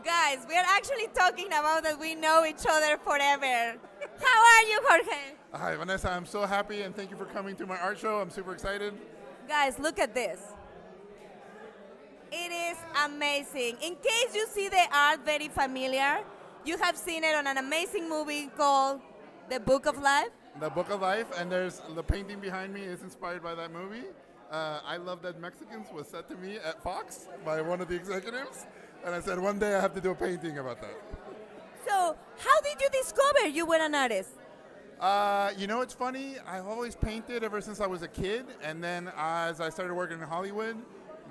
Guys, we are actually talking about that we know each other forever. How are you, Jorge? Hi, Vanessa. I'm so happy and thank you for coming to my art show. I'm super excited. Guys, look at this. It is amazing. In case you see the art very familiar, you have seen it on an amazing movie called The Book of Life. The Book of Life, and there's the painting behind me is inspired by that movie. I Love Dead Mexicans was said to me at Fox by one of the executives, and I said one day I have to do a painting about that. So, how did you discover you were an artist? It's funny. I've always painted ever since I was a kid, and then as I started working in Hollywood,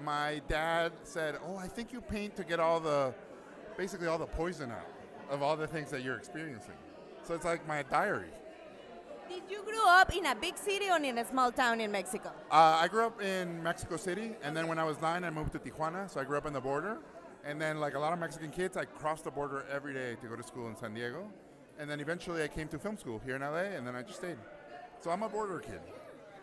my dad said, "Oh, I think you paint to get basically all the poison out of all the things that you're experiencing." So it's like my diary. Did you grow up in a big city or in a small town in Mexico? I grew up in Mexico City, and then when I was 9, I moved to Tijuana, so I grew up on the border. And then, like a lot of Mexican kids, I crossed the border every day to go to school in San Diego. And then eventually I came to film school here in LA, and then I just stayed. So I'm a border kid.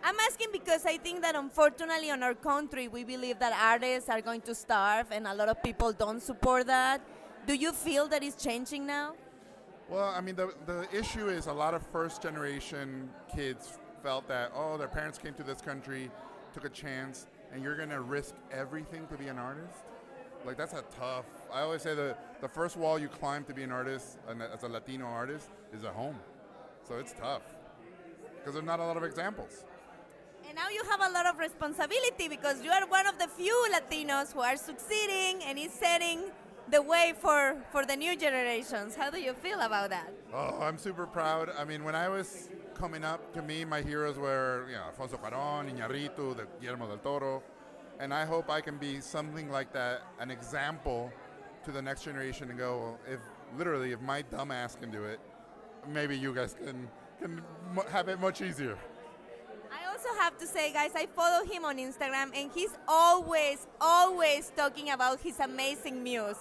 I'm asking because I think that unfortunately in our country we believe that artists are going to starve and a lot of people don't support that. Do you feel that it's changing now? Well, I mean, the issue is a lot of first generation kids felt that, oh, their parents came to this country, took a chance, and you're going to risk everything to be an artist? Like, that's I always say the first wall you climb to be an artist, as a Latino artist, is at home. So it's tough, because there's not a lot of examples. And now you have a lot of responsibility because you are one of the few Latinos who are succeeding and is setting the way for the new generations. How do you feel about that? Oh, I'm super proud. I mean, when I was coming up, to me, my heroes were, Alfonso Cuarón, Iñárritu, Guillermo del Toro, and I hope I can be something like that, an example to the next generation, and go, if my dumbass can do it, maybe you guys can have it much easier. I also have to say, guys, I follow him on Instagram, and he's always talking about his amazing muse.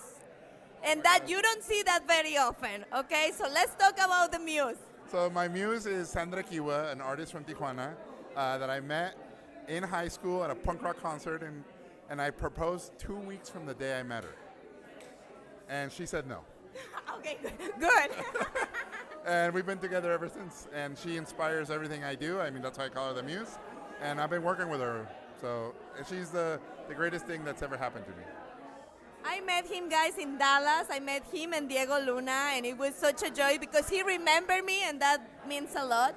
And that you don't see that very often, okay? So let's talk about the muse. So my muse is Sandra Kiwa, an artist from Tijuana that I met in high school at a punk rock concert, and I proposed 2 weeks from the day I met her. And she said no. Okay, good. And we've been together ever since, and she inspires everything I do. I mean, that's why I call her the muse. And I've been working with her, so she's the greatest thing that's ever happened to me. I met him, guys, in Dallas. I met him and Diego Luna, and it was such a joy because he remembered me, and that means a lot.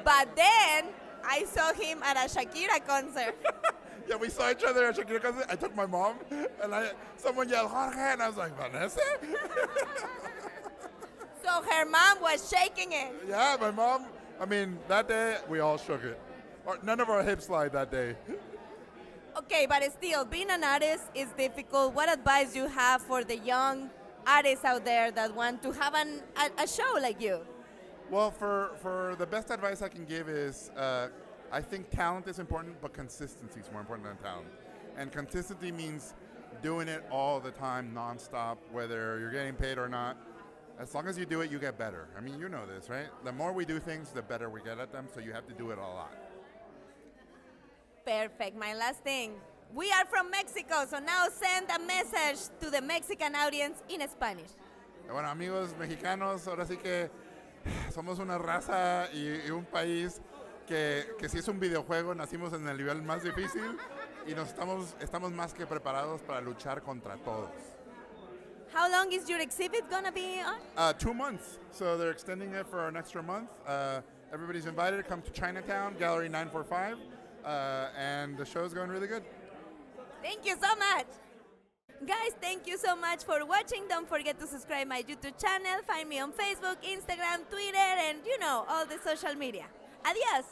But then I saw him at a Shakira concert. Yeah, we saw each other at a Shakira concert. I took my mom, and someone yelled, Jorge, and I was like, Vanessa? So her mom was shaking it. Yeah, my mom, I mean, that day, we all shook it. None of our hips lied that day. Okay, but still, being an artist is difficult. What advice do you have for the young artists out there that want to have a show like you? Well, for the best advice I can give is, I think talent is important, but consistency is more important than talent. And consistency means doing it all the time, nonstop, whether you're getting paid or not. As long as you do it, you get better. I mean, you know this, right? The more we do things, the better we get at them, so you have to do it a lot. Perfect. My last thing. We are from Mexico, so now send a message to the Mexican audience in Spanish. Bueno, amigos mexicanos, ahora sí que somos una raza y un país que si es un videojuego, nacimos en el nivel más difícil y estamos más que preparados para luchar contra todos. How long is your exhibit gonna be on? 2 months. So they're extending it for an extra month. Everybody's invited to come to Chinatown, Gallery 945, and the show's going really good. Thank you so much. Guys, thank you so much for watching. Don't forget to subscribe my YouTube channel. Find me on Facebook, Instagram, Twitter, and all the social media. Adios.